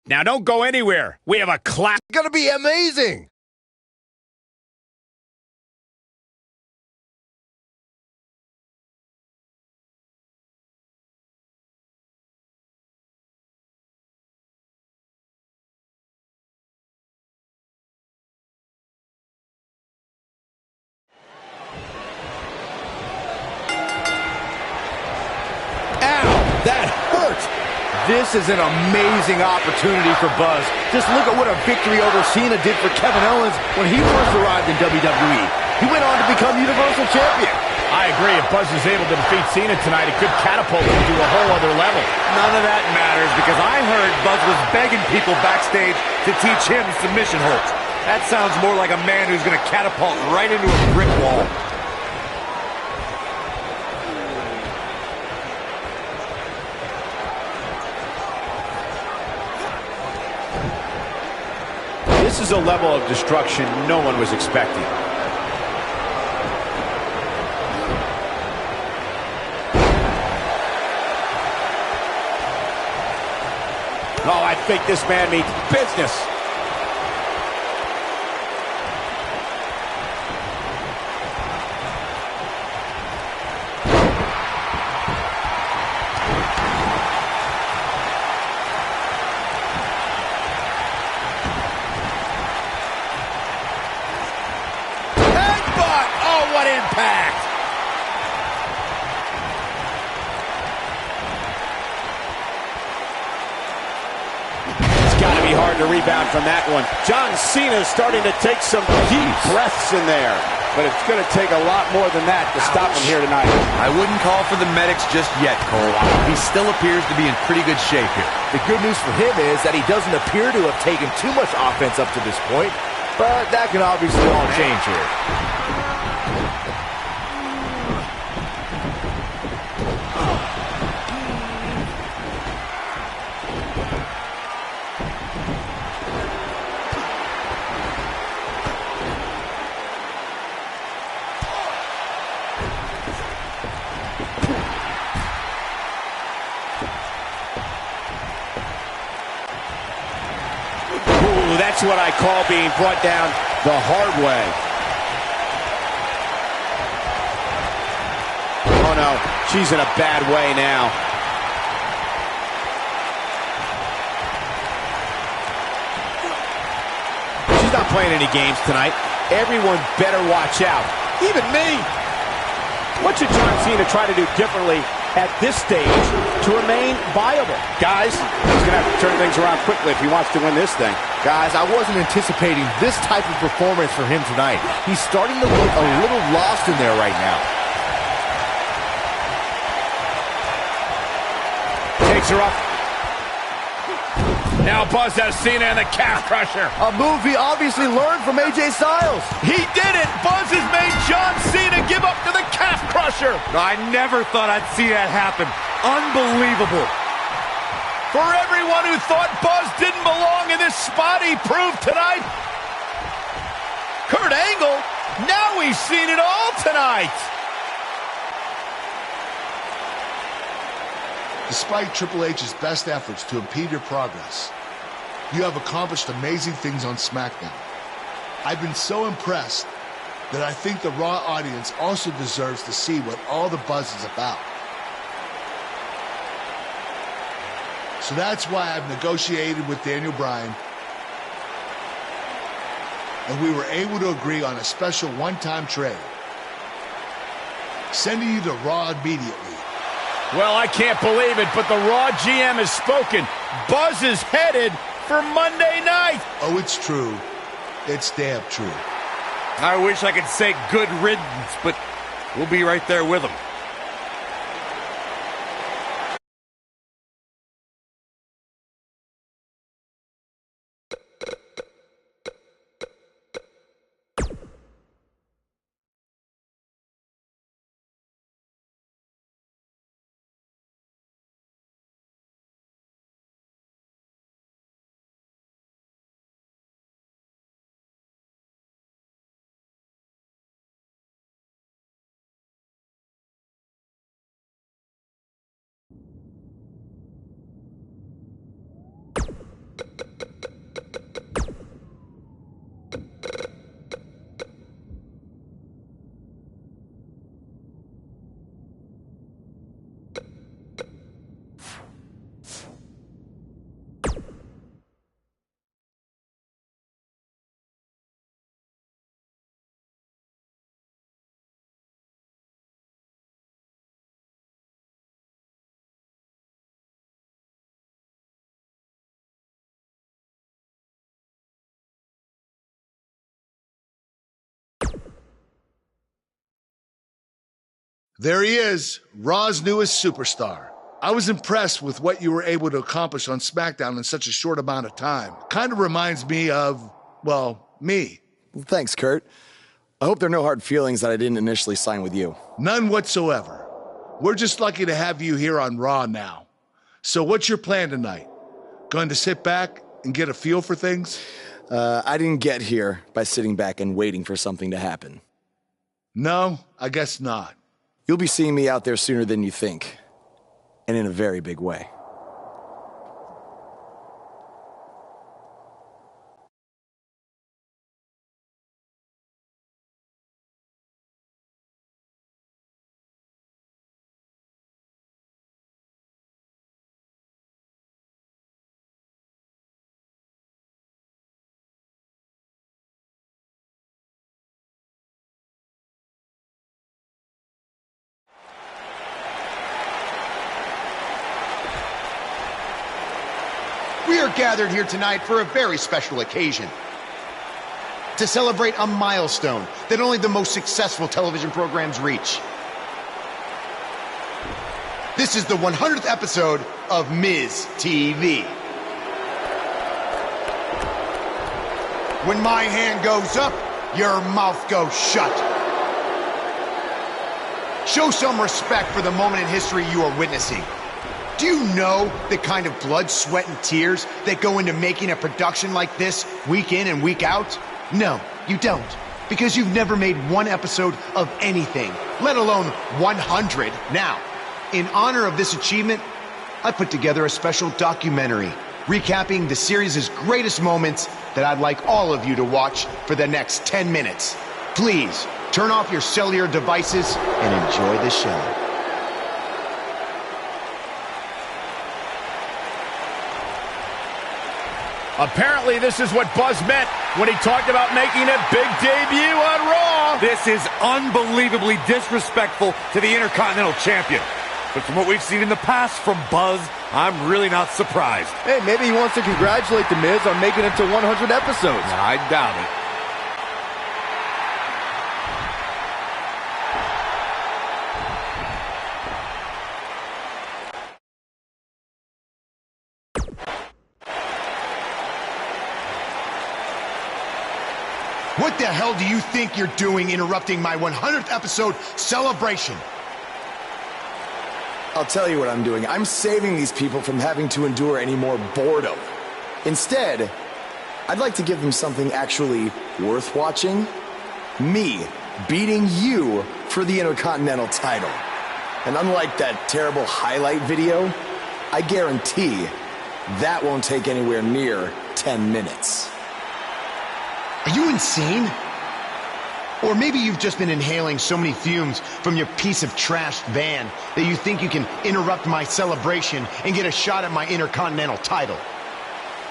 Now don't go anywhere. We have a class. It's gonna be amazing. That hurt! This is an amazing opportunity for Buzz. Just look at what a victory over Cena did for Kevin Owens when he first arrived in WWE. He went on to become Universal Champion. I agree. If Buzz is able to defeat Cena tonight, it could catapult him to a whole other level. None of that matters because I heard Buzz was begging people backstage to teach him submission holds. That sounds more like a man who's going to catapult right into a brick wall. This is a level of destruction no one was expecting. Oh, I think this man means business. What impact! It's got to be hard to rebound from that one. John Cena is starting to take some deep breaths in there, but it's going to take a lot more than that to stop him here tonight. I wouldn't call for the medics just yet, Cole. He still appears to be in pretty good shape here. The good news for him is that he doesn't appear to have taken too much offense up to this point, but that can obviously all change here. That's what I call being brought down the hard way. Oh no, she's in a bad way now. She's not playing any games tonight. Everyone better watch out. Even me. What should John Cena try to do differently at this stage to remain viable? Guys, he's going to have to turn things around quickly if he wants to win this thing. Guys, I wasn't anticipating this type of performance from him tonight. He's starting to look a little lost in there right now. Takes her up. Now Buzz has Cena in the calf crusher. A move he obviously learned from AJ Styles. He did it! Buzz has made John Cena give up to the calf crusher. I never thought I'd see that happen. Unbelievable. For everyone who thought Buzz didn't belong in this spot, he proved tonight. Kurt Angle, now we've seen it all tonight. Despite Triple H's best efforts to impede your progress, you have accomplished amazing things on SmackDown. I've been so impressed that I think the Raw audience also deserves to see what all the buzz is about. So that's why I've negotiated with Daniel Bryan, and we were able to agree on a special one-time trade, sending you to Raw immediately. Well, I can't believe it, but the Raw GM has spoken. Buzz is headed for Monday night. Oh, it's true. It's damn true. I wish I could say good riddance, but we'll be right there with him. There he is, Raw's newest superstar. I was impressed with what you were able to accomplish on SmackDown in such a short amount of time. Kind of reminds me of, well, me. Well, thanks, Kurt. I hope there are no hard feelings that I didn't initially sign with you. None whatsoever. We're just lucky to have you here on Raw now. So what's your plan tonight? Going to sit back and get a feel for things? I didn't get here by sitting back and waiting for something to happen. No, I guess not. You'll be seeing me out there sooner than you think. And in a very big way. We are gathered here tonight for a very special occasion. To celebrate a milestone that only the most successful television programs reach. This is the 100th episode of Miz TV. When my hand goes up, your mouth goes shut. Show some respect for the moment in history you are witnessing. Do you know the kind of blood, sweat, and tears that go into making a production like this week in and week out? No, you don't. Because you've never made one episode of anything, let alone 100. Now, in honor of this achievement, I put together a special documentary recapping the series' greatest moments that I'd like all of you to watch for the next 10 minutes. Please, turn off your cellular devices and enjoy the show. Apparently, this is what Buzz meant when he talked about making a big debut on Raw. This is unbelievably disrespectful to the Intercontinental Champion. But from what we've seen in the past from Buzz, I'm really not surprised. Hey, maybe he wants to congratulate The Miz on making it to 100 episodes. I doubt it. What the hell do you think you're doing interrupting my 100th episode celebration? I'll tell you what I'm doing. I'm saving these people from having to endure any more boredom. Instead, I'd like to give them something actually worth watching. Me beating you for the Intercontinental title. And unlike that terrible highlight video, I guarantee that won't take anywhere near 10 minutes. Are you insane? Or maybe you've just been inhaling so many fumes from your piece of trash van that you think you can interrupt my celebration and get a shot at my Intercontinental title.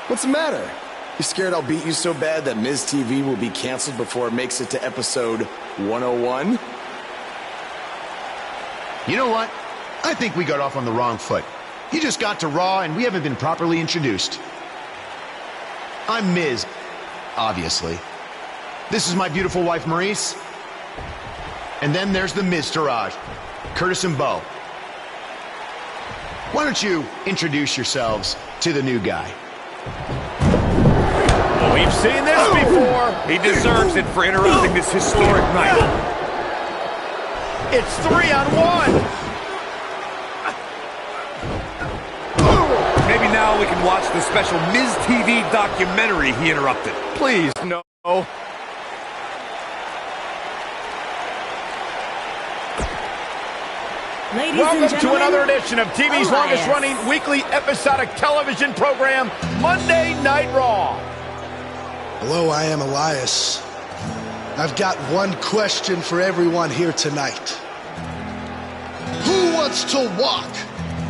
What's the matter? You scared I'll beat you so bad that Miz TV will be canceled before it makes it to episode 101? You know what? I think we got off on the wrong foot. You just got to Raw and we haven't been properly introduced. I'm Miz. Obviously. This is my beautiful wife, Maurice. And then there's the Miztourage, Curtis and Bo. Why don't you introduce yourselves to the new guy? We've seen this before. He deserves it for interrupting this historic night. It's 3-on-1. Maybe now we can watch the special Miz TV documentary he interrupted. Please, no. Welcome to another edition of TV's longest-running weekly episodic television program, Monday Night Raw. Hello, I am Elias. I've got one question for everyone here tonight. Who wants to walk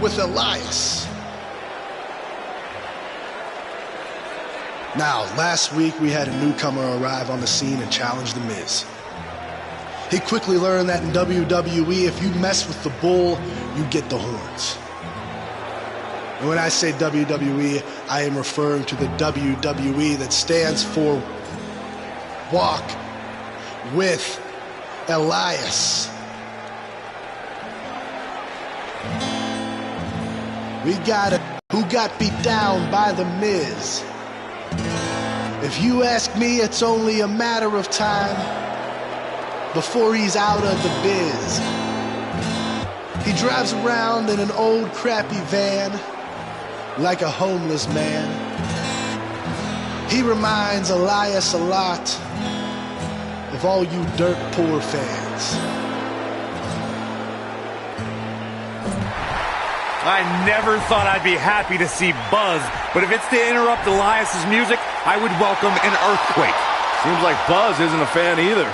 with Elias? Now, last week we had a newcomer arrive on the scene and challenge The Miz. He quickly learned that in WWE, if you mess with the bull, you get the horns. And when I say WWE, I am referring to the WWE that stands for Walk with Elias. We got a who got beat down by The Miz. If you ask me, it's only a matter of time before he's out of the biz. He drives around in an old crappy van like a homeless man. He reminds Elias a lot of all you dirt poor fans. I never thought I'd be happy to see Buzz, but if it's to interrupt Elias's music, I would welcome an earthquake. Seems like Buzz isn't a fan either.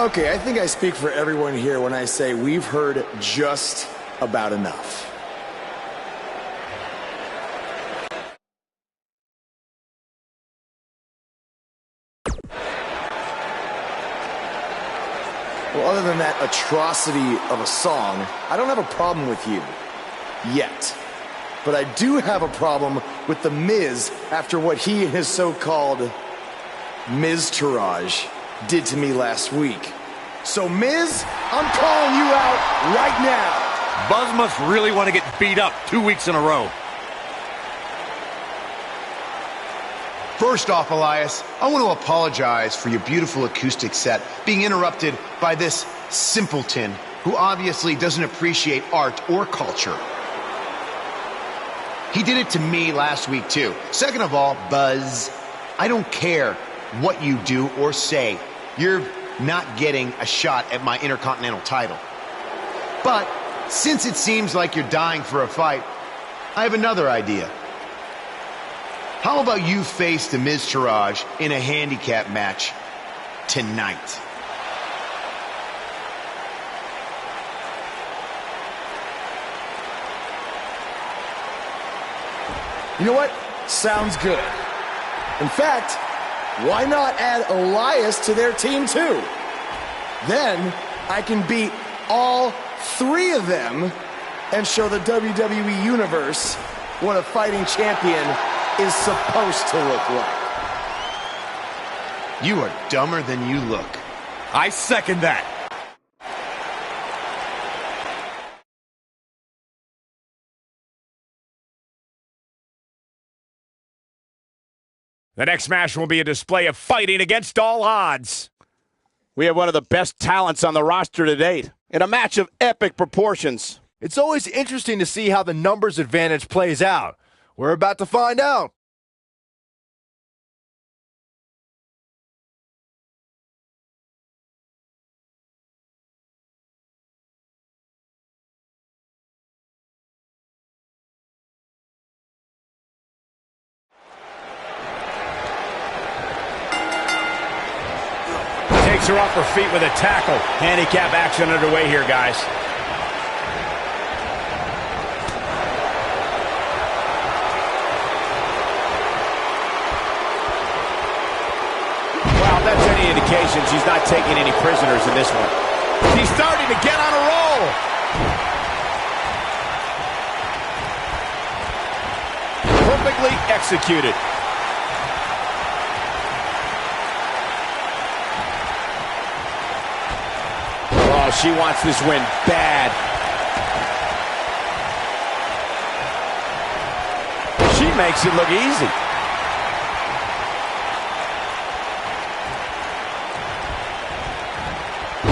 Okay, I think I speak for everyone here when I say we've heard just about enough. Well, other than that atrocity of a song, I don't have a problem with you. Yet. But I do have a problem with The Miz after what he and his so-called Miz-tourage did to me last week. So, Miz, I'm calling you out right now. Buzz must really want to get beat up 2 weeks in a row. First off, Elias, I want to apologize for your beautiful acoustic set being interrupted by this simpleton who obviously doesn't appreciate art or culture. He did it to me last week, too. Second of all, Buzz, I don't care what you do or say. You're not getting a shot at my Intercontinental title. But since it seems like you're dying for a fight, I have another idea. How about you face the Miz-tourage in a handicap match tonight? You know what? Sounds good. In fact, why not add Elias to their team too? Then I can beat all three of them and show the WWE Universe what a fighting champion is supposed to look like. You are dumber than you look. I second that. The next match will be a display of fighting against all odds. We have one of the best talents on the roster to date, in a match of epic proportions. It's always interesting to see how the numbers advantage plays out. We're about to find out. Takes her off her feet with a tackle. Handicap action underway here, guys. Wow, if that's any indication, she's not taking any prisoners in this one. She's starting to get on a roll. Perfectly executed. Oh, she wants this win bad. She makes it look easy.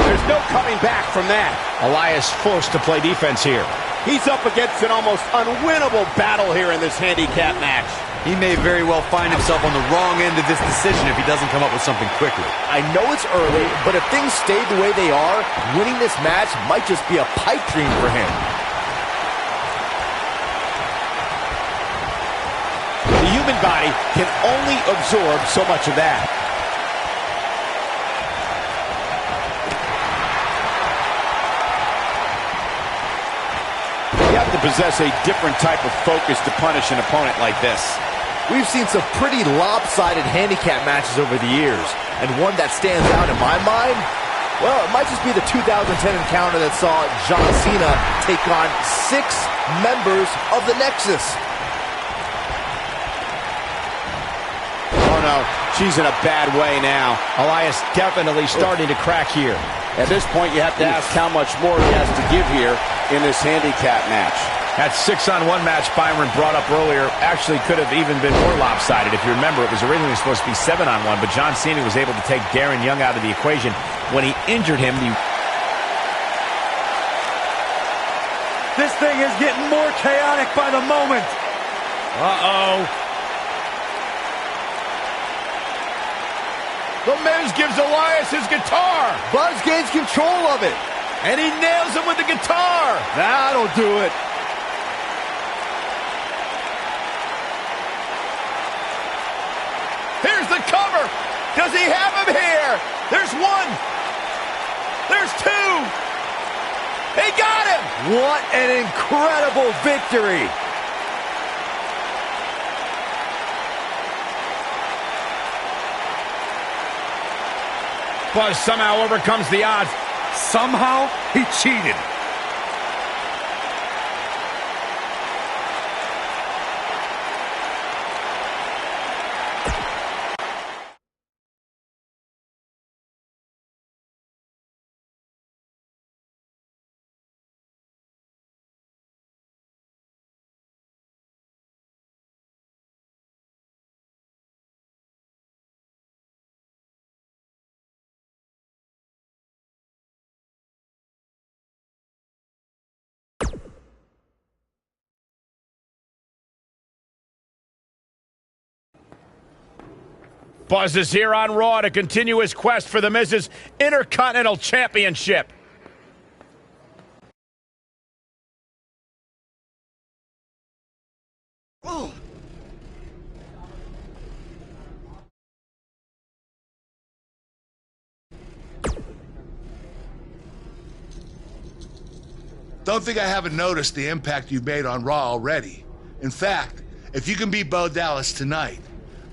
There's no coming back from that. Elias forced to play defense here. He's up against an almost unwinnable battle here in this handicap match. He may very well find himself on the wrong end of this decision if he doesn't come up with something quickly. I know it's early, but if things stay the way they are, winning this match might just be a pipe dream for him. The human body can only absorb so much of that. You have to possess a different type of focus to punish an opponent like this. We've seen some pretty lopsided handicap matches over the years, and one that stands out in my mind, well, it might just be the 2010 encounter that saw John Cena take on 6 members of the Nexus. no. She's in a bad way now. Elias definitely starting to crack here. At this point, you have to ask how much more he has to give here in this handicap match. That 6-on-1 match Byron brought up earlier actually could have even been more lopsided. If you remember, it was originally supposed to be 7-on-1, but John Cena was able to take Darren Young out of the equation. When he injured him, This thing is getting more chaotic by the moment. Uh-oh. The Miz gives Elias his guitar. Buzz gains control of it. And he nails him with the guitar. That'll do it. Here's the cover. Does he have him here? There's one. There's two. He got him. What an incredible victory. Buzz somehow overcomes the odds. Somehow, he cheated. Buzz is here on Raw to continue his quest for the Miz's Intercontinental Championship. Don't think I haven't noticed the impact you've made on Raw already. In fact, if you can beat Bo Dallas tonight,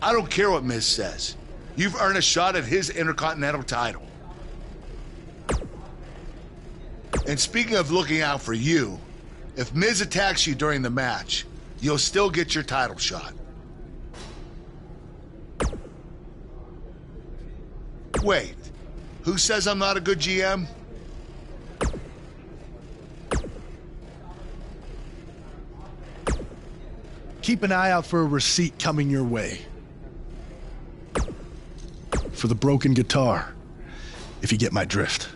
I don't care what Miz says. You've earned a shot at his Intercontinental title. And speaking of looking out for you, if Miz attacks you during the match, you'll still get your title shot. Wait, who says I'm not a good GM? Keep an eye out for a receipt coming your way. For the broken guitar, if you get my drift.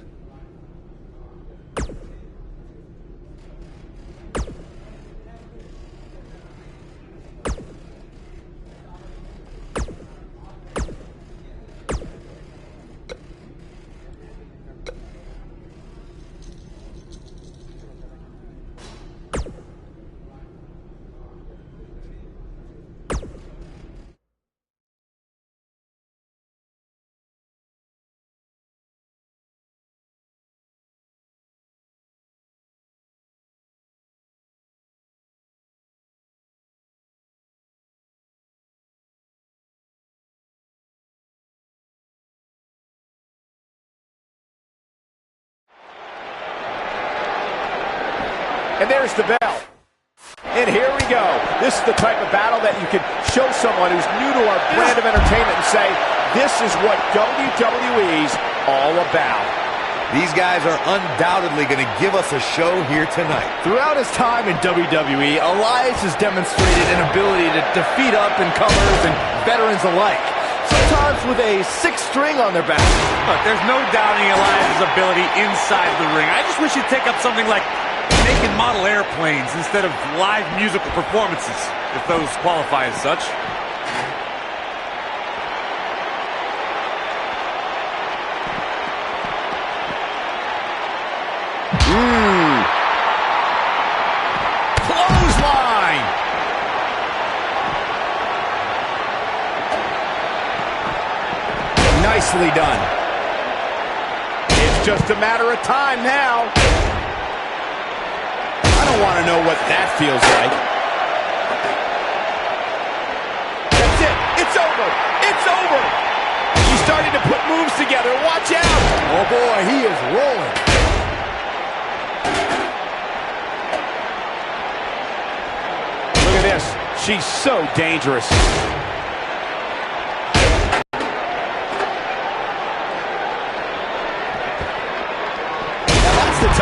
And there's the bell. And here we go. This is the type of battle that you can show someone who's new to our brand of entertainment and say, this is what WWE's all about. These guys are undoubtedly going to give us a show here tonight. Throughout his time in WWE, Elias has demonstrated an ability to defeat up-and-comers and veterans alike. Sometimes with a sixth string on their back. Look, there's no doubting Elias' ability inside the ring. I just wish he'd take up something like making model airplanes instead of live musical performances, if those qualify as such. Clothesline! Nicely done. It's just a matter of time now. I don't want to know what that feels like. That's it. It's over. It's over. He's starting to put moves together. Watch out. Oh boy, he is rolling. Look at this. She's so dangerous.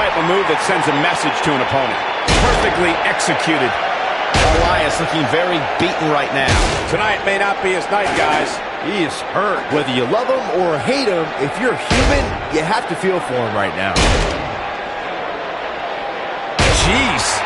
type of move that sends a message to an opponent. Perfectly executed. Elias looking very beaten right now. Tonight may not be his night, guys. He is hurt. Whether you love him or hate him, if you're human, you have to feel for him right now. Jeez.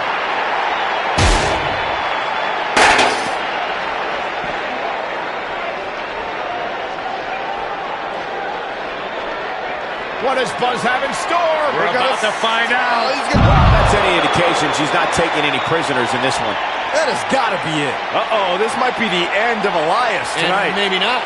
What does Buzz have in store? We're about to find out. Wow, that's any indication she's not taking any prisoners in this one. That has got to be it. Uh-oh, this might be the end of Elias tonight. And maybe not.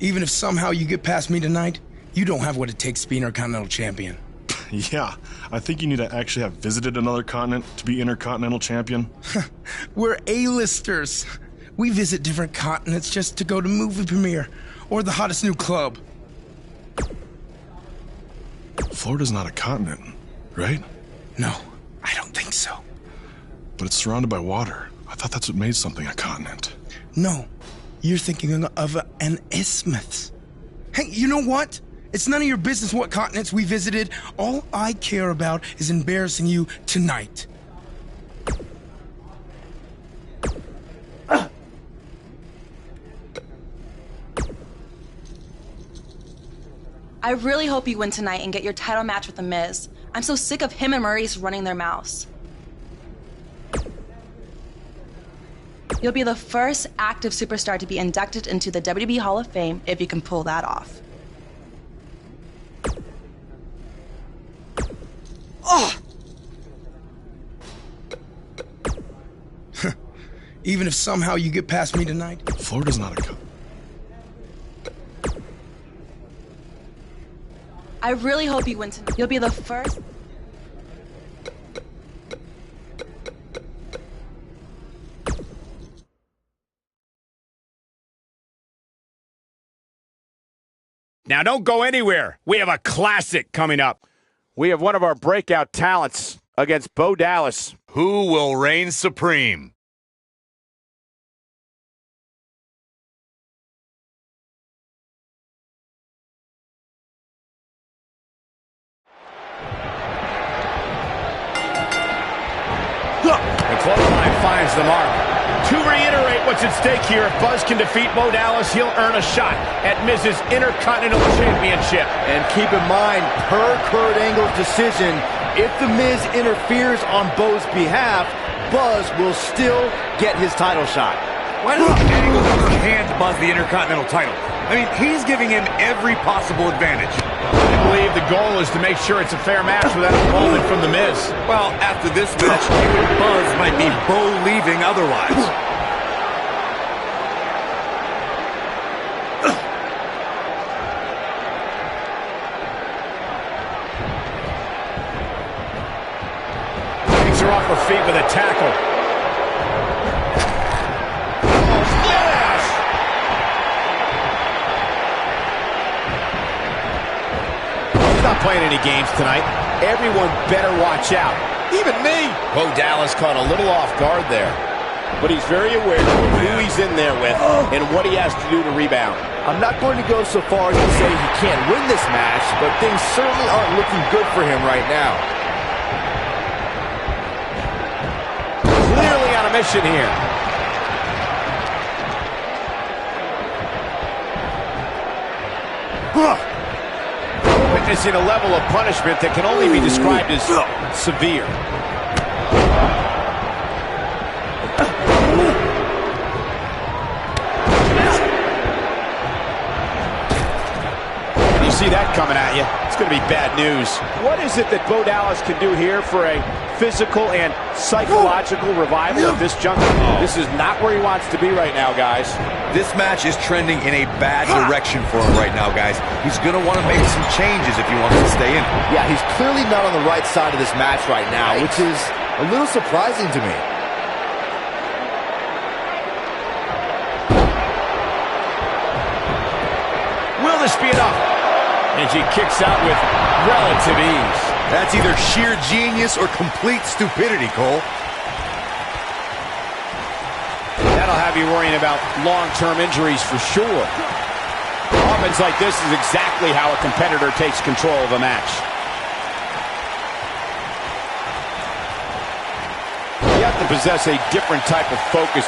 Even if somehow you get past me tonight, you don't have what it takes to be Intercontinental Champion. Yeah, I think you need to actually have visited another continent to be Intercontinental Champion. We're A-listers. We visit different continents just to go to movie premiere or the hottest new club. Florida's not a continent, right? No, I don't think so. But it's surrounded by water. I thought that's what made something a continent. No, you're thinking of an isthmus. Hey, you know what? It's none of your business what continents we visited. All I care about is embarrassing you tonight. I really hope you win tonight and get your title match with The Miz. I'm so sick of him and Maurice running their mouths. You'll be the first active superstar to be inducted into the WWE Hall of Fame if you can pull that off. Oh! Even if somehow you get past me tonight. Florida's not a continent. I really hope you win tonight. You'll be the first... Now don't go anywhere. We have a classic coming up. We have one of our breakout talents against Bo Dallas. Who will reign supreme? The clothesline finds the mark. To reiterate what's at stake here, if Buzz can defeat Bo Dallas, he'll earn a shot at Miz's Intercontinental Championship. And keep in mind, per Kurt Angle's decision, if The Miz interferes on Bo's behalf, Buzz will still get his title shot. Why does Angle hand Buzz the Intercontinental title? I mean, he's giving him every possible advantage. I believe the goal is to make sure it's a fair match without involvement from The Miz. Well, after this match, Buzz might be Bo leaving otherwise. Takes her off her feet with a tackle. Playing any games tonight. Everyone better watch out. Even me. Bo Dallas caught a little off guard there. But he's very aware of who he's in there with and what he has to do to rebound. I'm not going to go so far as to say he can't win this match, but things certainly aren't looking good for him right now. Clearly on a mission here. Witnessing a level of punishment that can only be described as severe. He's see that coming at you. It's going to be bad news. What is it that Bo Dallas can do here for a physical and psychological revival of this jungle? This is not where he wants to be right now, guys. This match is trending in a bad direction for him right now, guys. He's going to want to make some changes if he wants to stay in. Yeah, he's clearly not on the right side of this match right now, which is a little surprising to me. Will this be enough? And she kicks out with relative ease. That's either sheer genius or complete stupidity, Cole. That'll have you worrying about long-term injuries for sure. Offense like this is exactly how a competitor takes control of a match. You have to possess a different type of focus.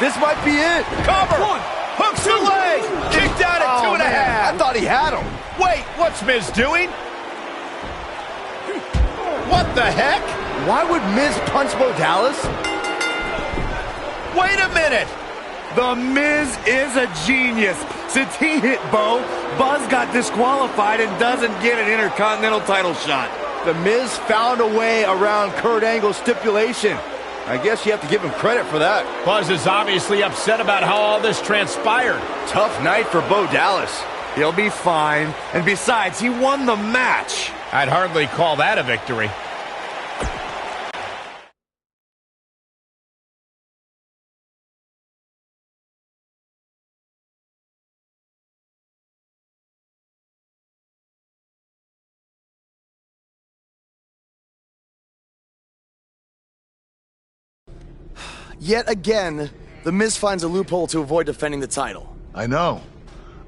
This might be it. Cover! Hook to leg! Kicked out at 2.5. I thought he had him. Wait, what's Miz doing? What the heck? Why would Miz punch Bo Dallas? Wait a minute! The Miz is a genius. Since he hit Bo, Buzz got disqualified and doesn't get an Intercontinental title shot. The Miz found a way around Kurt Angle's stipulation. I guess you have to give him credit for that. Buzz is obviously upset about how all this transpired. Tough night for Bo Dallas. He'll be fine. And besides, he won the match. I'd hardly call that a victory. Yet again, The Miz finds a loophole to avoid defending the title. I know.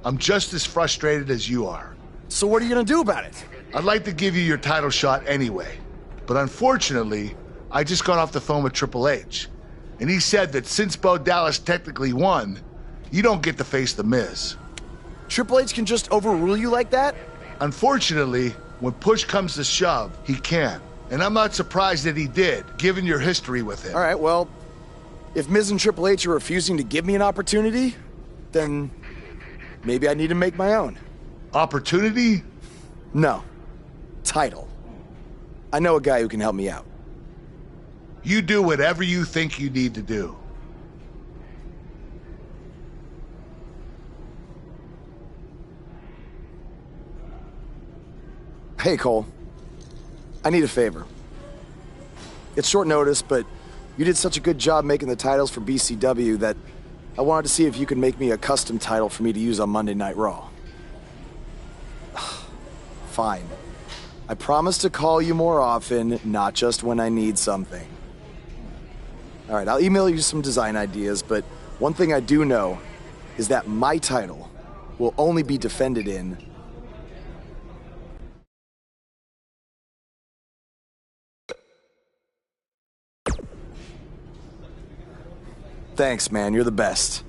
I'm just as frustrated as you are. So what are you gonna do about it? I'd like to give you your title shot anyway. But unfortunately, I just got off the phone with Triple H. And he said that since Bo Dallas technically won, you don't get to face The Miz. Triple H can just overrule you like that? Unfortunately, when push comes to shove, he can. And I'm not surprised that he did, given your history with him. All right, well, if Miz and Triple H are refusing to give me an opportunity, then maybe I need to make my own. Opportunity? No. Title. I know a guy who can help me out. You do whatever you think you need to do. Hey, Cole. I need a favor. It's short notice, but you did such a good job making the titles for BCW that I wanted to see if you could make me a custom title for me to use on Monday Night Raw. Fine. I promise to call you more often, not just when I need something. All right, I'll email you some design ideas, but one thing I do know is that my title will only be defended in Thanks, man. You're the best.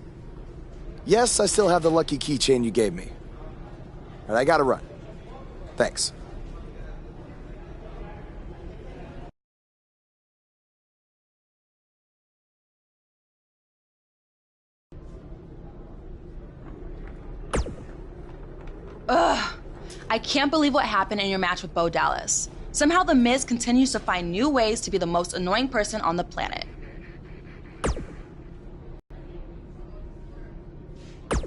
Yes, I still have the lucky keychain you gave me. All right, I gotta run. Thanks. Ugh. I can't believe what happened in your match with Bo Dallas. Somehow The Miz continues to find new ways to be the most annoying person on the planet.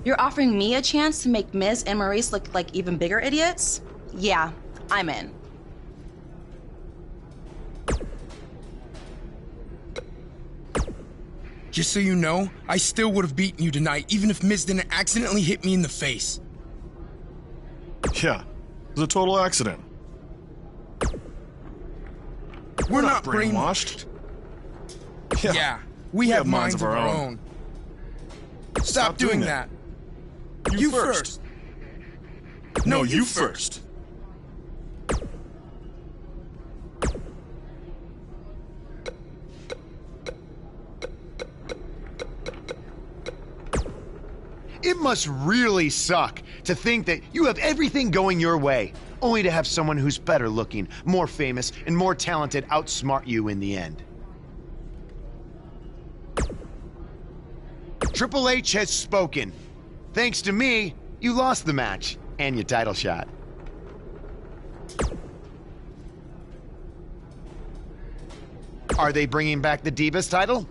You're offering me a chance to make Miz and Maurice look like even bigger idiots? Yeah, I'm in. Just so you know, I still would have beaten you tonight, even if Miz didn't accidentally hit me in the face. Yeah, it was a total accident. We're not brainwashed. Yeah, we have minds of our own. Stop doing that. You first. No, you first. It must really suck to think that you have everything going your way, only to have someone who's better looking, more famous, and more talented outsmart you in the end. Triple H has spoken. Thanks to me, you lost the match. and your title shot. Are they bringing back the Divas title?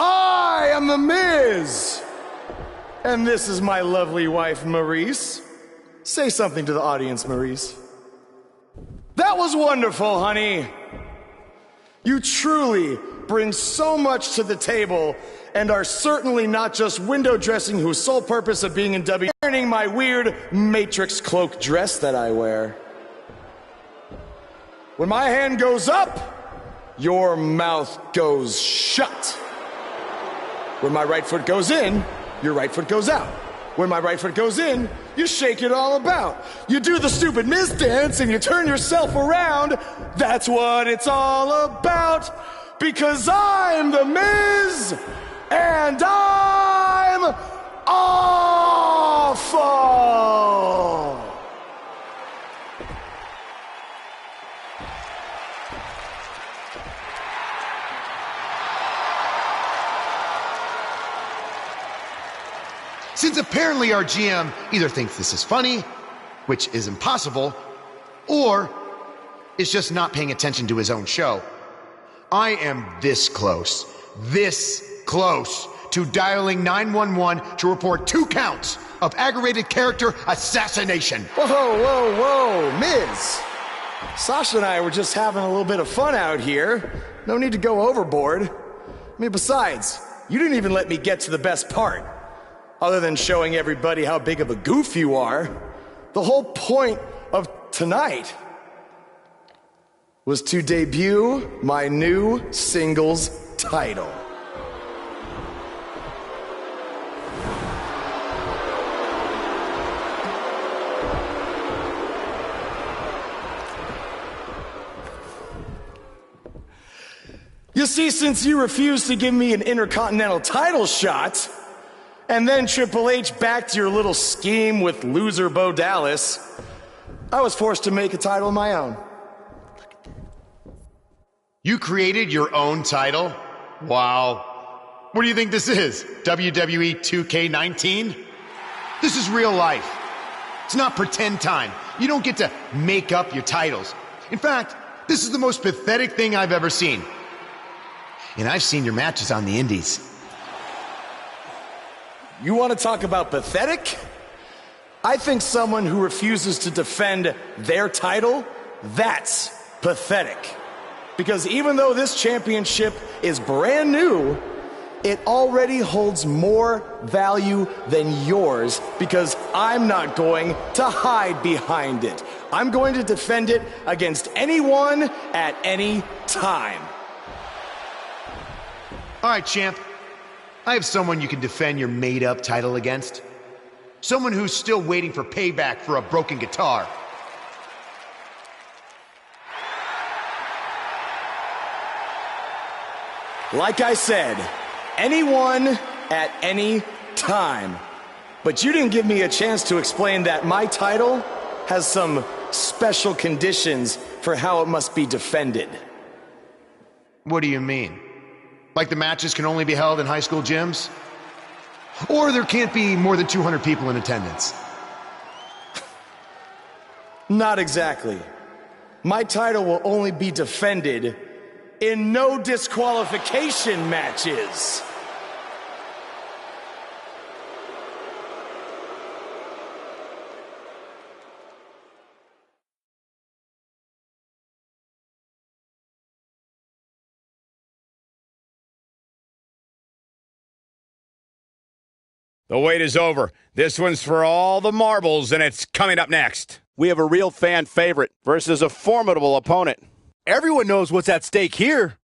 I am The Miz! And this is my lovely wife, Maurice. Say something to the audience, Maurice. That was wonderful, honey. You truly bring so much to the table and are certainly not just window dressing whose sole purpose of being in WWE, wearing my weird Matrix cloak dress that I wear. When my hand goes up, your mouth goes shut. When my right foot goes in, your right foot goes out. When my right foot goes in, you shake it all about. You do the stupid Miz dance and you turn yourself around. That's what it's all about. Because I'm The Miz, and I'm awful. Since apparently our GM either thinks this is funny, which is impossible, or is just not paying attention to his own show, I am this close to dialing 911 to report 2 counts of aggravated character assassination. Whoa, Miz. Sasha and I were just having a little bit of fun out here. No need to go overboard. I mean, besides, you didn't even let me get to the best part. Other than showing everybody how big of a goof you are, the whole point of tonight was to debut my new singles title. You see, since you refused to give me an Intercontinental title shot, and then Triple H backed your little scheme with loser Bo Dallas, I was forced to make a title of my own. You created your own title? Wow. What do you think this is? WWE 2k19? This is real life. It's not pretend time. You don't get to make up your titles. In fact, this is the most pathetic thing I've ever seen. And I've seen your matches on the indies. You want to talk about pathetic? I think someone who refuses to defend their title, that's pathetic. Because even though this championship is brand new, it already holds more value than yours because I'm not going to hide behind it. I'm going to defend it against anyone at any time. All right, champ. I have someone you can defend your made-up title against. Someone who's still waiting for payback for a broken guitar. Like I said, anyone at any time. But you didn't give me a chance to explain that my title has some special conditions for how it must be defended. What do you mean? Like the matches can only be held in high school gyms? Or there can't be more than 200 people in attendance? Not exactly. My title will only be defended in no disqualification matches. The wait is over. This one's for all the marbles, and it's coming up next. We have a real fan favorite versus a formidable opponent. Everyone knows what's at stake here.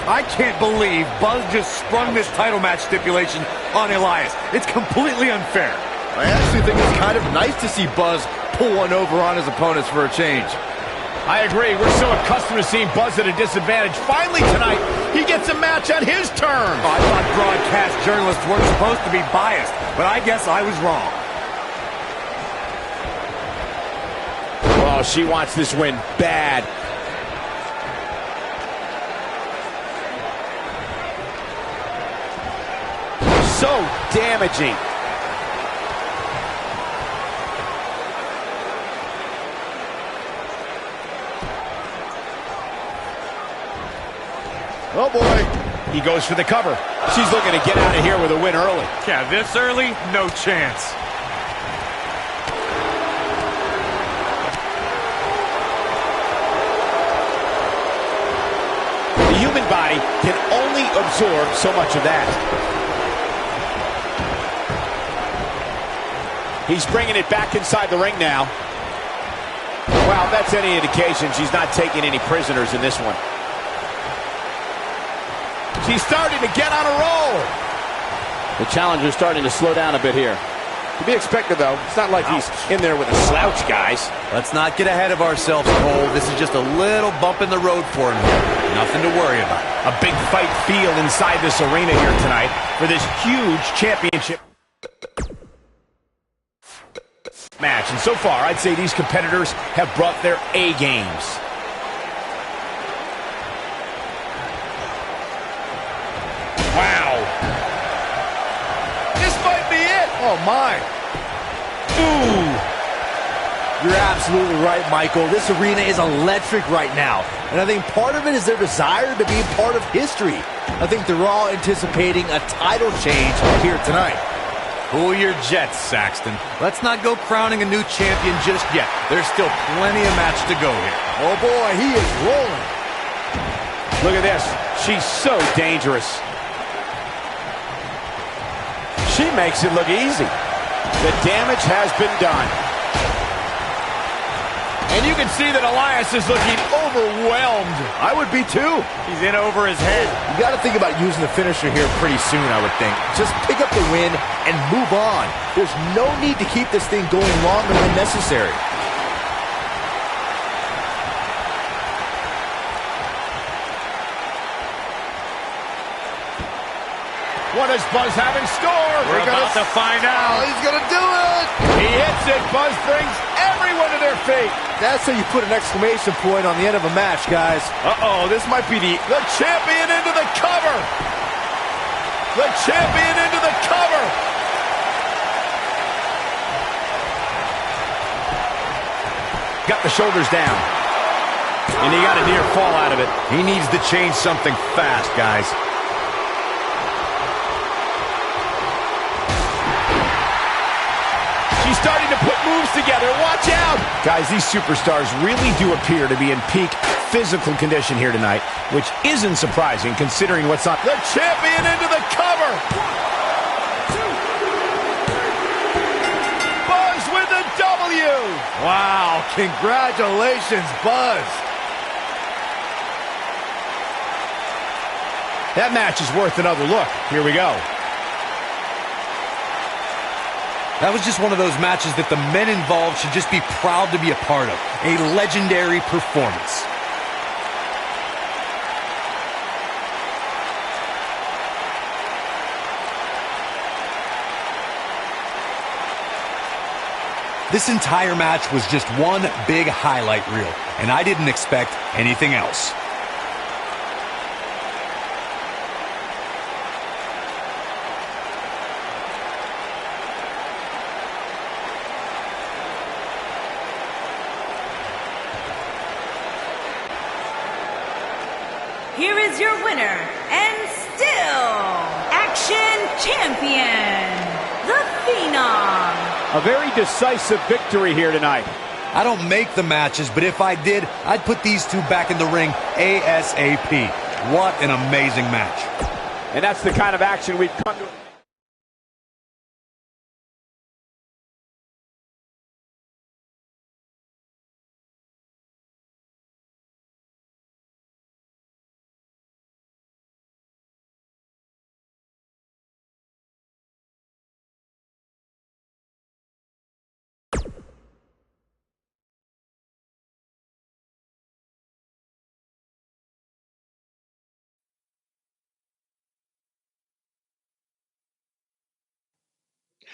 I can't believe Buzz just sprung this title match stipulation on Elias. It's completely unfair. I actually think it's kind of nice to see Buzz pull one over on his opponents for a change. I agree. We're so accustomed to seeing Buzz at a disadvantage. Finally tonight, he gets a match on his terms. I thought broadcast journalists weren't supposed to be biased, but I guess I was wrong. Oh, she wants this win bad. So damaging. Oh, boy. He goes for the cover. She's looking to get out of here with a win early. Yeah, this early, no chance. The human body can only absorb so much of that. He's bringing it back inside the ring now. Wow, if that's any indication, she's not taking any prisoners in this one. She's starting to get on a roll. The challenger's starting to slow down a bit here. To be expected, though. It's not like he's in there with a slouch, guys. Let's not get ahead of ourselves, Cole. This is just a little bump in the road for him here. Nothing to worry about. A big fight field inside this arena here tonight for this huge championship match. And so far, I'd say these competitors have brought their A games. Wow. This might be it. Oh, my. Ooh. You're absolutely right, Michael. This arena is electric right now. And I think part of it is their desire to be part of history. I think they're all anticipating a title change here tonight. Cool your jets, Saxton. Let's not go crowning a new champion just yet. There's still plenty of match to go here. Oh, boy, he is rolling. Look at this. She's so dangerous. She makes it look easy. The damage has been done. And you can see that Elias is looking overwhelmed. I would be too. He's in over his head. You got to think about using the finisher here pretty soon, I would think. Just pick up the win and move on. There's no need to keep this thing going longer than necessary. What does Buzz have in store? We're about to find out. Oh, he's going to do it. He hits it. Buzz brings everyone to their feet. That's how you put an exclamation point on the end of a match, guys. Uh-oh, this might be the champion into the cover. The champion into the cover. Got the shoulders down. And he got a near fall out of it. He needs to change something fast, guys. She's starting to put moves together. Watch out! Guys, these superstars really do appear to be in peak physical condition here tonight, which isn't surprising considering what's on. The champion into the cover! 1, 2, 3. Buzz with the W! Wow, congratulations, Buzz! That match is worth another look. Here we go. That was just one of those matches that the men involved should just be proud to be a part of. A legendary performance. This entire match was just one big highlight reel, and I didn't expect anything else. Here is your winner, and still Action Champion, The Phenom. A very decisive victory here tonight. I don't make the matches, but if I did, I'd put these two back in the ring ASAP. What an amazing match. And that's the kind of action we've come to.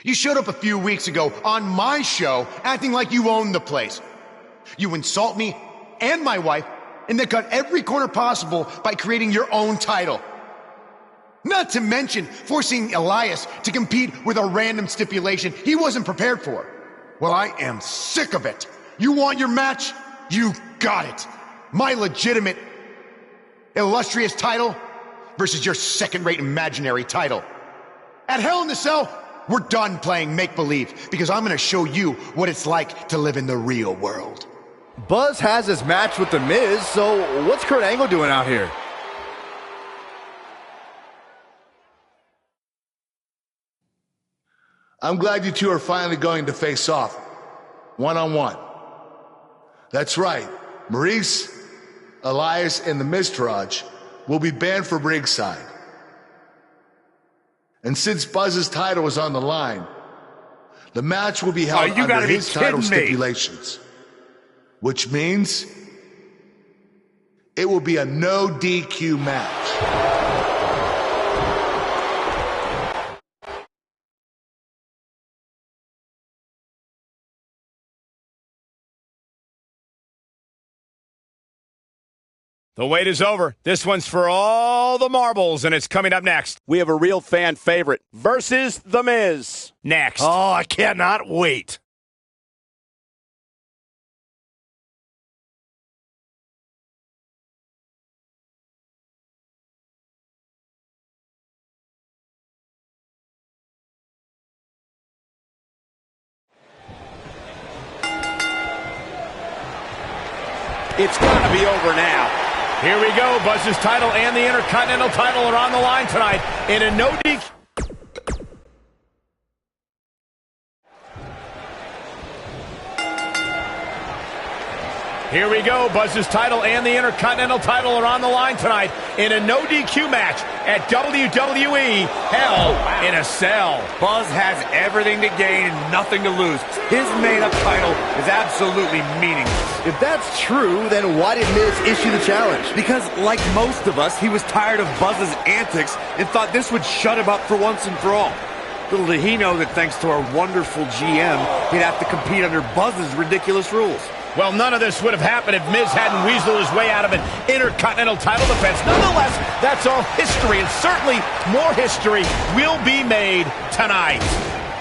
You showed up a few weeks ago on my show acting like you owned the place. You insult me and my wife, and then cut every corner possible by creating your own title. Not to mention forcing Elias to compete with a random stipulation he wasn't prepared for. Well, I am sick of it. You want your match? You got it. My legitimate, illustrious title versus your second-rate imaginary title. At Hell in the Cell, we're done playing make-believe because I'm going to show you what it's like to live in the real world. Buzz has his match with The Miz, so what's Kurt Angle doing out here? I'm glad you two are finally going to face off, one-on-one. That's right, Maurice, Elias, and the Miztourage will be banned from ringside. And since Buzz's title is on the line, the match will be held under his title stipulations. Which means it will be a no DQ match. The wait is over. This one's for all the marbles, and it's coming up next. We have a real fan favorite versus The Miz. Next. Oh, I cannot wait. It's got to be over now. Here we go. Buzz's title and the Intercontinental title are on the line tonight in a no DQ. Here we go. Buzz's title and the Intercontinental title are on the line tonight in a no DQ match at WWE Hell in a Cell. Buzz has everything to gain and nothing to lose. His made-up title is absolutely meaningless. If that's true, then why did Miz issue the challenge? Because, like most of us, he was tired of Buzz's antics and thought this would shut him up for once and for all. Little did he know that thanks to our wonderful GM, he'd have to compete under Buzz's ridiculous rules. Well, none of this would have happened if Miz hadn't weaseled his way out of an Intercontinental title defense. Nonetheless, that's all history, and certainly more history will be made tonight.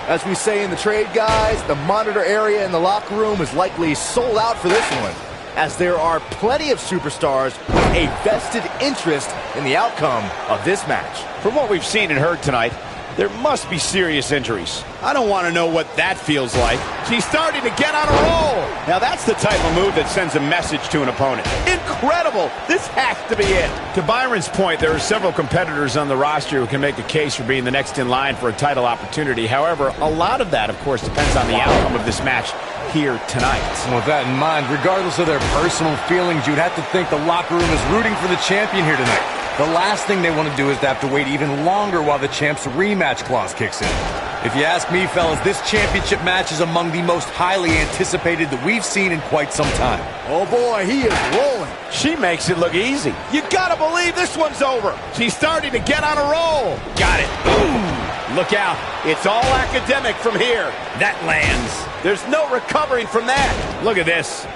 As we say in the trade, guys, the monitor area in the locker room is likely sold out for this one, as there are plenty of superstars with a vested interest in the outcome of this match. From what we've seen and heard tonight, there must be serious injuries. I don't want to know what that feels like. She's starting to get on a roll. Now that's the type of move that sends a message to an opponent. Incredible. This has to be it. To Byron's point, there are several competitors on the roster who can make a case for being the next in line for a title opportunity. However, a lot of that, of course, depends on the outcome of this match here tonight. And with that in mind, regardless of their personal feelings, you'd have to think the locker room is rooting for the champion here tonight. The last thing they want to do is to have to wait even longer while the champ's rematch clause kicks in. If you ask me, fellas, this championship match is among the most highly anticipated that we've seen in quite some time. Oh boy, he is rolling. She makes it look easy. You gotta believe this one's over. She's starting to get on a roll. Got it. Boom. Look out. It's all academic from here. That lands. There's no recovering from that. Look at this.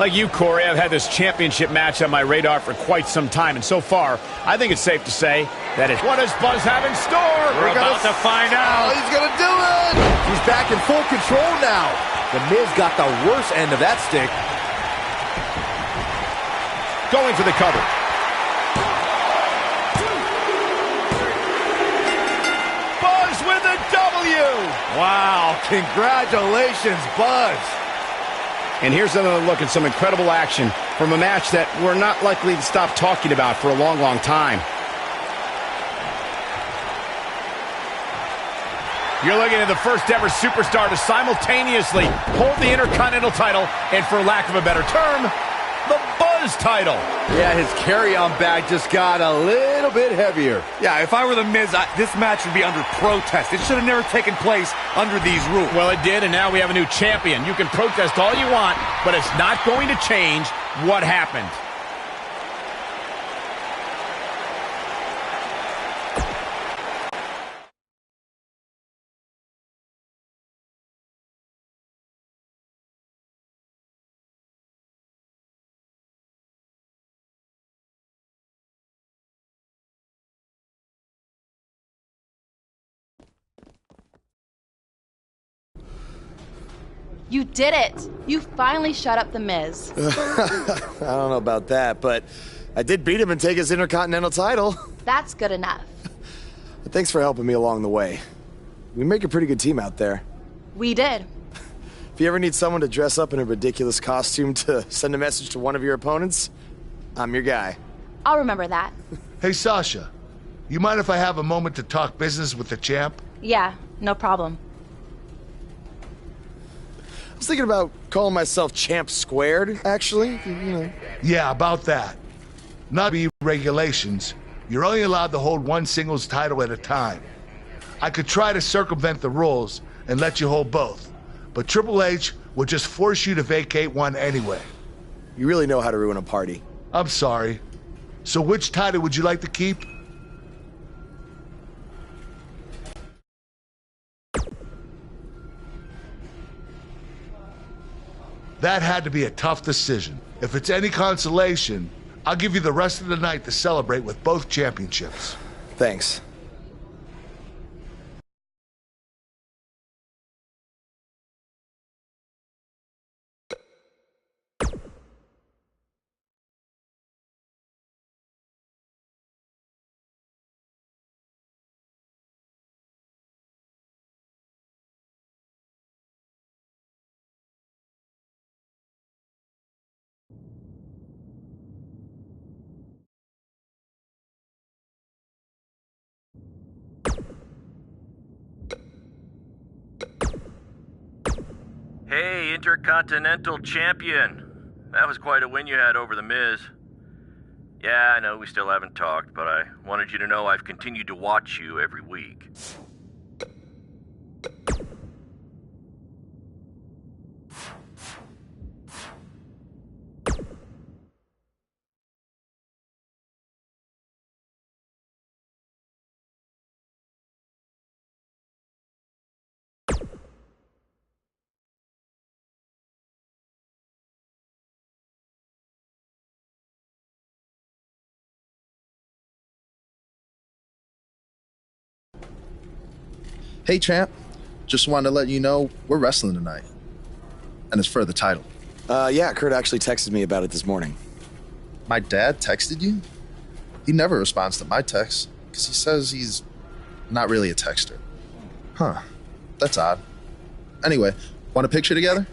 Like you, Corey, I've had this championship match on my radar for quite some time, and so far, I think it's safe to say that it's... What does Buzz have in store? We're about to find out. Oh, he's going to do it! He's back in full control now. The Miz got the worst end of that stick. Going for the cover. Buzz with a W! Wow, congratulations, Buzz. And here's another look at some incredible action from a match that we're not likely to stop talking about for a long, long time. You're looking at the first ever superstar to simultaneously hold the Intercontinental title and, for lack of a better term, the Buzz title. Yeah, his carry-on bag just got a little bit heavier. Yeah, if I were the Miz, this match would be under protest. It should have never taken place under these rules. Well, it did, and now we have a new champion. You can protest all you want, but it's not going to change what happened. You did it. You finally shut up The Miz. I don't know about that, but I did beat him and take his Intercontinental title. That's good enough. But thanks for helping me along the way. We make a pretty good team out there. We did. If you ever need someone to dress up in a ridiculous costume to send a message to one of your opponents, I'm your guy. I'll remember that. Hey, Sasha, you mind if I have a moment to talk business with the champ? Yeah, no problem. I was thinking about calling myself Champ Squared, actually. You know. Yeah, about that. Not be regulations. You're only allowed to hold one singles title at a time. I could try to circumvent the rules and let you hold both, but Triple H would just force you to vacate one anyway. You really know how to ruin a party. I'm sorry. So which title would you like to keep? That had to be a tough decision. If it's any consolation, I'll give you the rest of the night to celebrate with both championships. Thanks. Hey, Intercontinental Champion. That was quite a win you had over The Miz. Yeah, I know we still haven't talked, but I wanted you to know I've continued to watch you every week. Hey, champ. Just wanted to let you know we're wrestling tonight. And it's for the title. Yeah, Kurt actually texted me about it this morning. My dad texted you? He never responds to my texts, because he says he's not really a texter. Huh. That's odd. Anyway, want a picture together?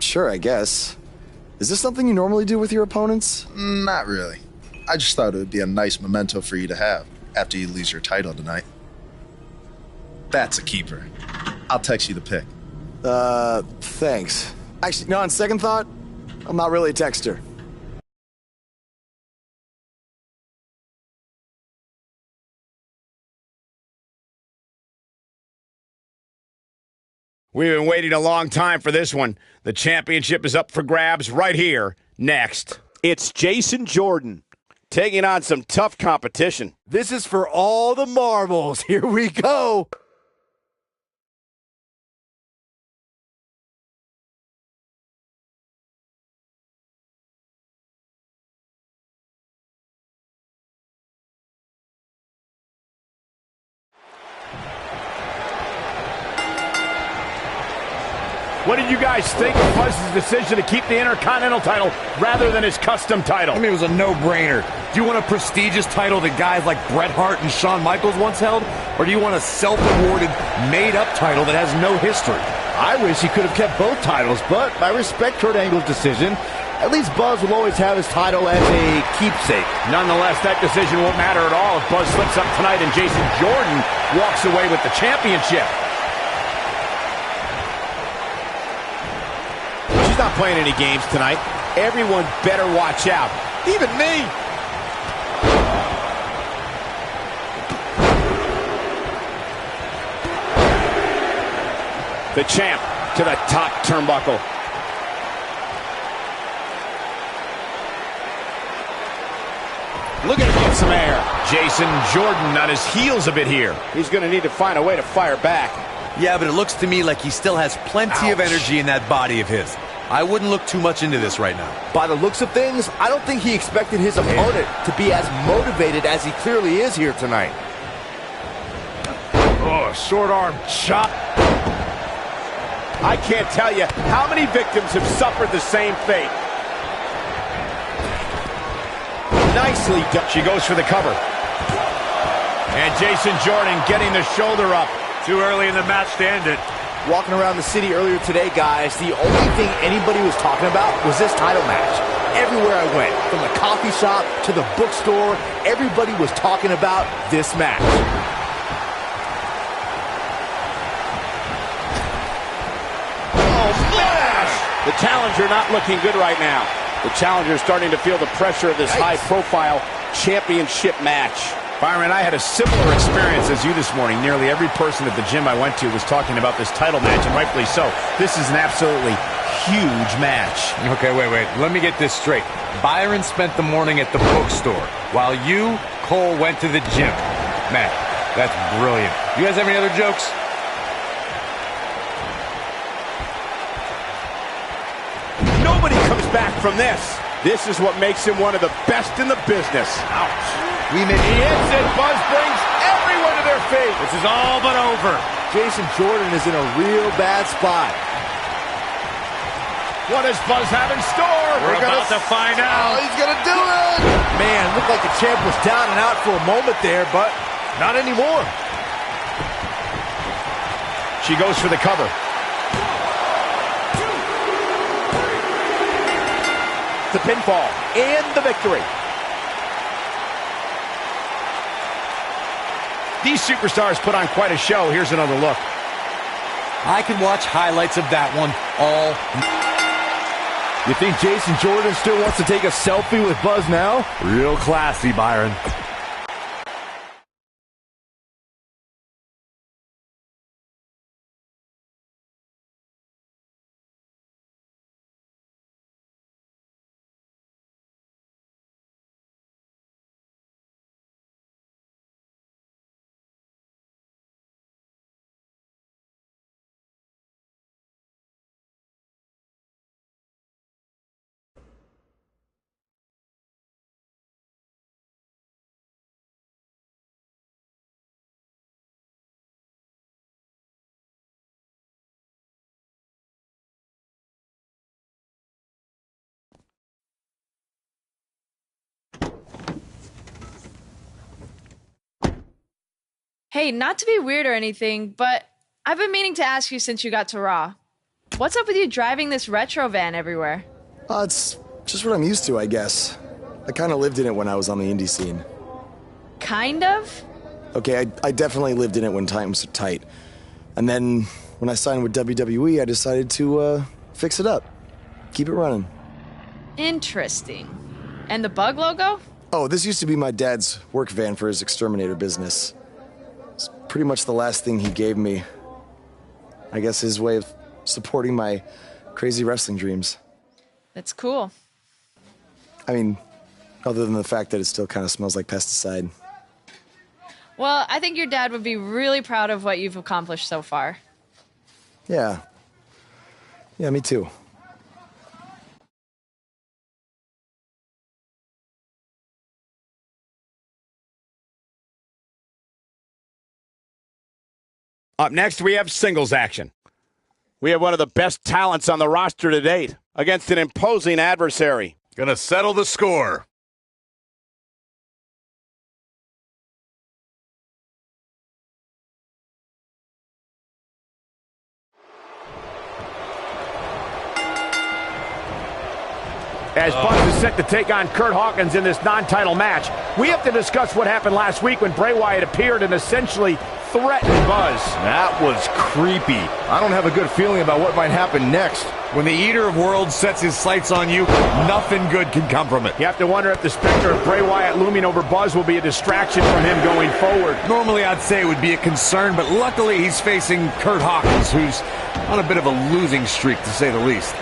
Sure, I guess. Is this something you normally do with your opponents? Not really. I just thought it would be a nice memento for you to have after you lose your title tonight. That's a keeper. I'll text you the pic. Thanks. Actually, no, on second thought, I'm not really a texter. We've been waiting a long time for this one. The championship is up for grabs right here, next. It's Jason Jordan taking on some tough competition. This is for all the marbles. Here we go. What did you guys think of Buzz's decision to keep the Intercontinental title rather than his custom title? I mean, it was a no-brainer. Do you want a prestigious title that guys like Bret Hart and Shawn Michaels once held? Or do you want a self-awarded, made-up title that has no history? I wish he could have kept both titles, but I respect Kurt Angle's decision. At least Buzz will always have his title as a keepsake. Nonetheless, that decision won't matter at all if Buzz slips up tonight and Jason Jordan walks away with the championship. She's not playing any games tonight. Everyone better watch out. Even me. The champ to the top turnbuckle. Look at him get some air. Jason Jordan on his heels a bit here. He's going to need to find a way to fire back. Yeah, but it looks to me like he still has plenty of energy in that body of his. I wouldn't look too much into this right now. By the looks of things, I don't think he expected his opponent to be as motivated as he clearly is here tonight. Oh, short arm chop. I can't tell you how many victims have suffered the same fate. Nicely done. She goes for the cover. And Jason Jordan getting the shoulder up. Too early in the match to end it. Walking around the city earlier today, guys, the only thing anybody was talking about was this title match. Everywhere I went, from the coffee shop to the bookstore, everybody was talking about this match. Oh, smash! The challenger not looking good right now. The challenger is starting to feel the pressure of this high-profile championship match. Byron, I had a similar experience as you this morning. Nearly every person at the gym I went to was talking about this title match, and rightfully so. This is an absolutely huge match. Okay, wait. Let me get this straight. Byron spent the morning at the bookstore, while you, Cole, went to the gym. Man, that's brilliant. You guys have any other jokes? Nobody comes back from this. This is what makes him one of the best in the business. Ouch. He hits it. Buzz brings everyone to their feet. This is all but over. Jason Jordan is in a real bad spot. What does Buzz have in store? We're about to find out. Oh, he's going to do it. Man, looked like the champ was down and out for a moment there, but not anymore. She goes for the cover. The pinfall and the victory. These superstars put on quite a show. Here's another look. I can watch highlights of that one all. You think Jason Jordan still wants to take a selfie with Buzz now? Real classy, Byron. Hey, not to be weird or anything, but I've been meaning to ask you since you got to Raw. What's up with you driving this retro van everywhere? It's just what I'm used to, I guess. I kind of lived in it when I was on the indie scene. Kind of? Okay, I definitely lived in it when times were tight. And then when I signed with WWE, I decided to fix it up. Keep it running. Interesting. And the bug logo? Oh, this used to be my dad's work van for his exterminator business. It's pretty much the last thing he gave me. I guess his way of supporting my crazy wrestling dreams. That's cool. I mean, other than the fact that it still kind of smells like pesticide. Well, I think your dad would be really proud of what you've accomplished so far. Yeah. Yeah, me too. Up next, we have singles action. We have one of the best talents on the roster to date against an imposing adversary. Gonna settle the score. As Buzz is set to take on Kurt Hawkins in this non-title match, we have to discuss what happened last week when Bray Wyatt appeared and essentially threatened Buzz. That was creepy. I don't have a good feeling about what might happen next. When the Eater of Worlds sets his sights on you, nothing good can come from it. You have to wonder if the specter of Bray Wyatt looming over Buzz will be a distraction from him going forward. Normally I'd say it would be a concern, but luckily he's facing Kurt Hawkins, who's on a bit of a losing streak, to say the least.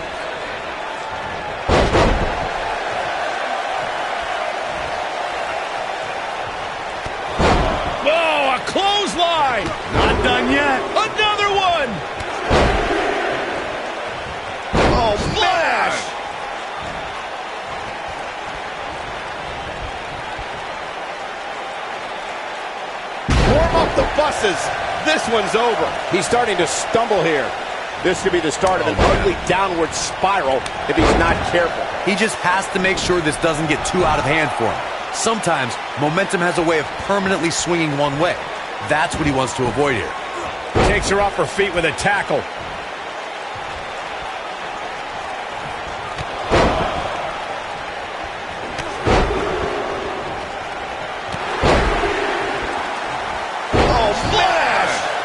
Clothesline! Not done yet. Another one! Oh, splash! Warm up the buses. This one's over. He's starting to stumble here. This could be the start of an ugly downward spiral if he's not careful. He just has to make sure this doesn't get too out of hand for him. Sometimes, momentum has a way of permanently swinging one way. That's what he wants to avoid here. Takes her off her feet with a tackle.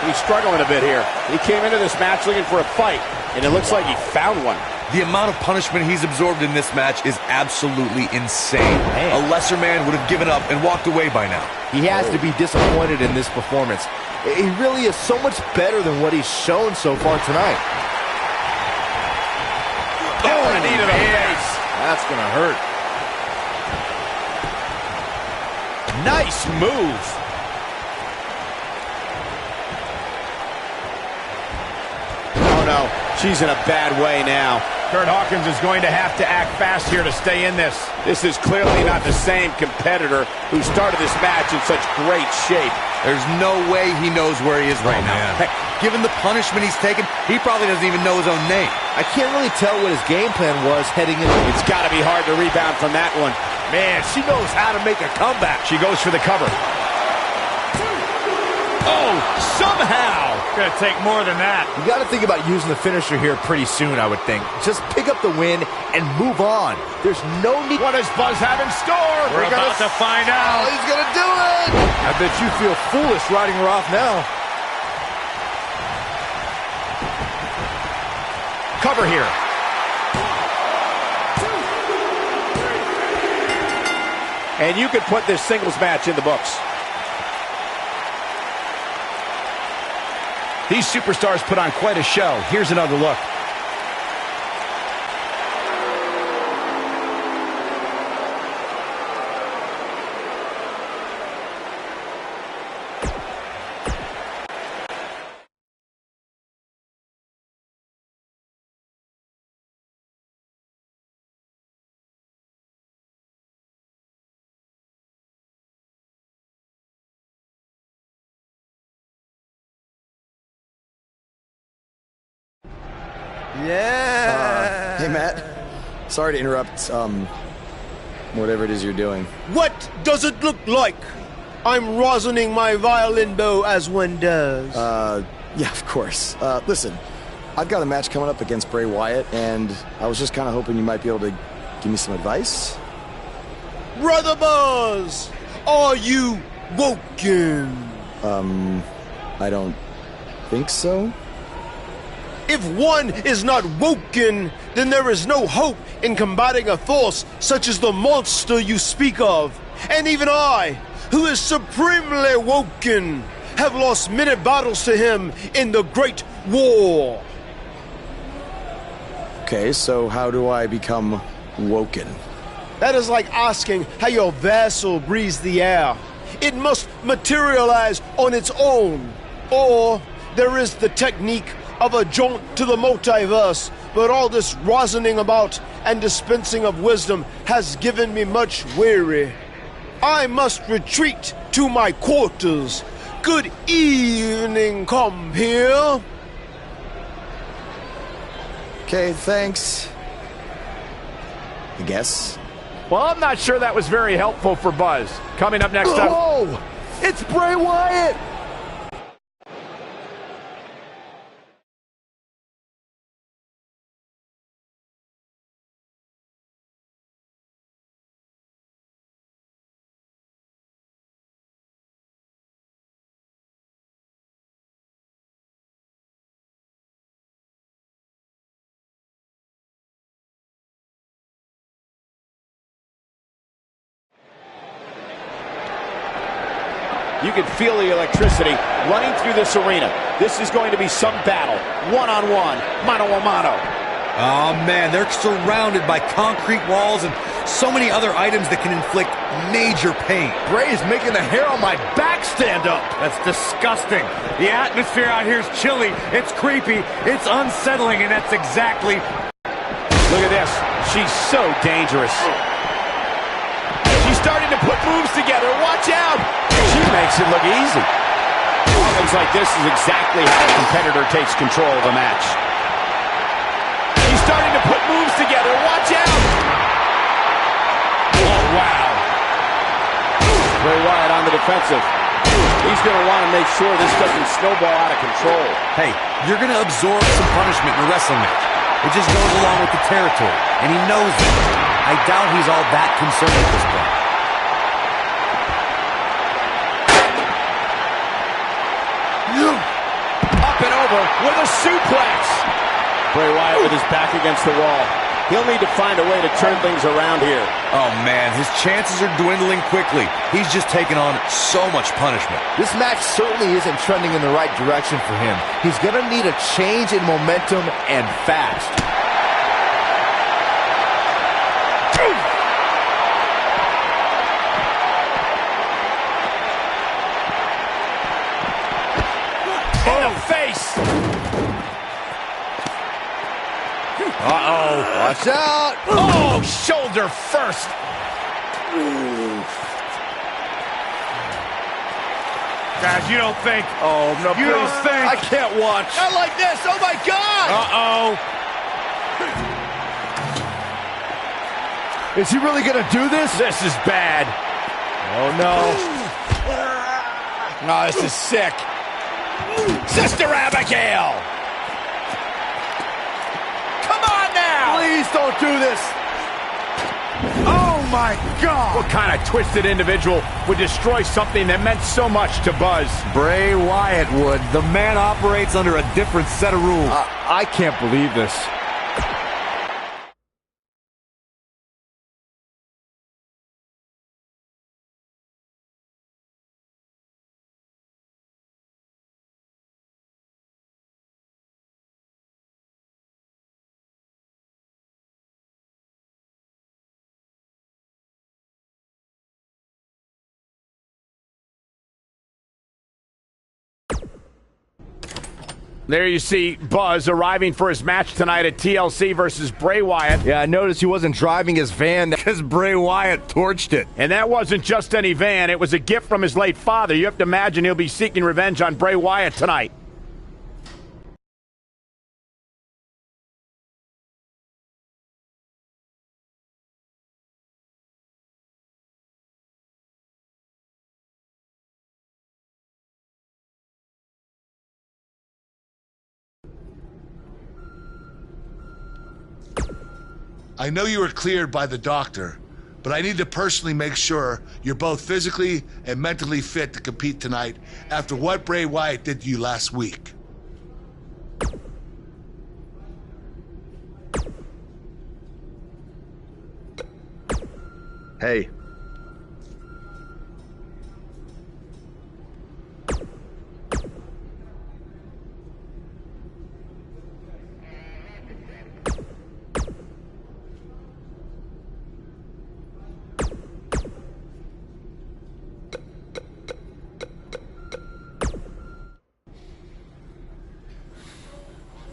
He's struggling a bit here. He came into this match looking for a fight, and it looks like he found one. The amount of punishment he's absorbed in this match is absolutely insane. A lesser man would have given up and walked away by now. He has to be disappointed in this performance. He really is so much better than what he's shown so far tonight. Oh, a knee to the face. That's going to hurt. Nice move. No, she's in a bad way now. Kurt Hawkins is going to have to act fast here to stay in this. This is clearly not the same competitor who started this match in such great shape. There's no way he knows where he is right now. Heck, given the punishment he's taken, he probably doesn't even know his own name. I can't really tell what his game plan was heading into it. It's got to be hard to rebound from that one. Man, she knows how to make a comeback. She goes for the cover. Oh, somehow. Gonna take more than that. You got to think about using the finisher here pretty soon, I would think. Just pick up the win and move on. There's no need. What does Buzz have in store? We're about to find out. Oh, he's gonna do it. I bet you feel foolish riding her off now. Cover here. And you could put this singles match in the books. These superstars put on quite a show. Here's another look. Yeah. Hey, Matt. Sorry to interrupt, whatever it is you're doing. What does it look like? I'm rosining my violin bow as one does. Yeah, of course. Listen, I've got a match coming up against Bray Wyatt, and I was just kind of hoping you might be able to give me some advice. Brother Buzz, are you woken? I don't think so. If one is not woken, then there is no hope in combating a force such as the monster you speak of. And even I, who is supremely woken, have lost many battles to him in the Great War. Okay, so how do I become woken? That is like asking how your vessel breathes the air. It must materialize on its own. Or there is the technique of a jaunt to the multiverse, but all this rosining about and dispensing of wisdom has given me much weary. I must retreat to my quarters. Good evening, compeer. Okay, thanks. I guess. Well, I'm not sure that was very helpful for Buzz. Coming up next up. Oh, it's Bray Wyatt. You can feel the electricity running through this arena. This is going to be some battle. One-on-one, mano-a-mano. Oh, man, they're surrounded by concrete walls and so many other items that can inflict major pain. Bray's making the hair on my back stand up. That's disgusting. The atmosphere out here is chilly. It's creepy. It's unsettling, and that's exactly... Look at this. She's so dangerous. She's starting to put moves together. Watch out. She makes it look easy. Moments like this is exactly how a competitor takes control of a match. defensive. He's going to want to make sure this doesn't snowball out of control. Hey, you're going to absorb some punishment in a wrestling match. It just goes along with the territory, and he knows it. I doubt he's all that concerned at this point. Up and over with a suplex. Bray Wyatt with his back against the wall. He'll need to find a way to turn things around here. Oh, man, his chances are dwindling quickly. He's just taken on so much punishment. This match certainly isn't trending in the right direction for him. He's going to need a change in momentum and fast. In the face. Uh-oh. Watch out. Oh, shoulder first. Guys, you don't think... Oh, no, you don't think... I can't watch. Not like this. Oh, my God. Uh-oh. Is he really going to do this? This is bad. Oh, no. Oh, this is sick. Sister Abigail. Come on now. Please don't do this. Oh, my God. What kind of twisted individual would destroy something that meant so much to Buzz? Bray Wyatt would. The man operates under a different set of rules. I can't believe this. There you see Buzz arriving for his match tonight at TLC versus Bray Wyatt. Yeah, I noticed he wasn't driving his van because Bray Wyatt torched it. And that wasn't just any van. It was a gift from his late father. You have to imagine he'll be seeking revenge on Bray Wyatt tonight. I know you were cleared by the doctor, but I need to personally make sure you're both physically and mentally fit to compete tonight after what Bray Wyatt did to you last week. Hey.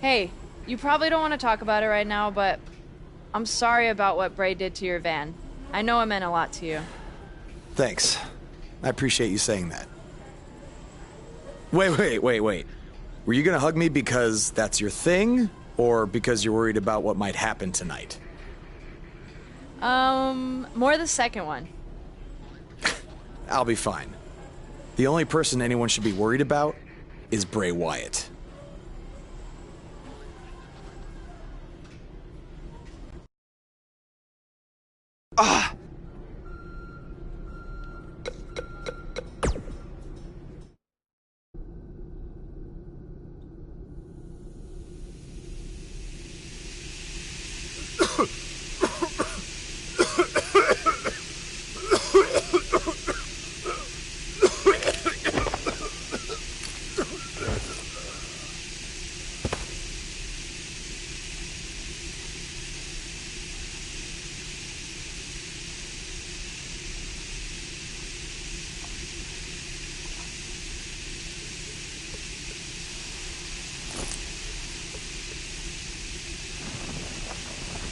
Hey, you probably don't want to talk about it right now, but I'm sorry about what Bray did to your van. I know it meant a lot to you. Thanks. I appreciate you saying that. Wait. Were you gonna hug me because that's your thing, or because you're worried about what might happen tonight? More the second one. I'll be fine. The only person anyone should be worried about is Bray Wyatt. Ah!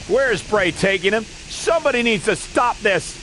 Where's Bray taking him? Somebody needs to stop this.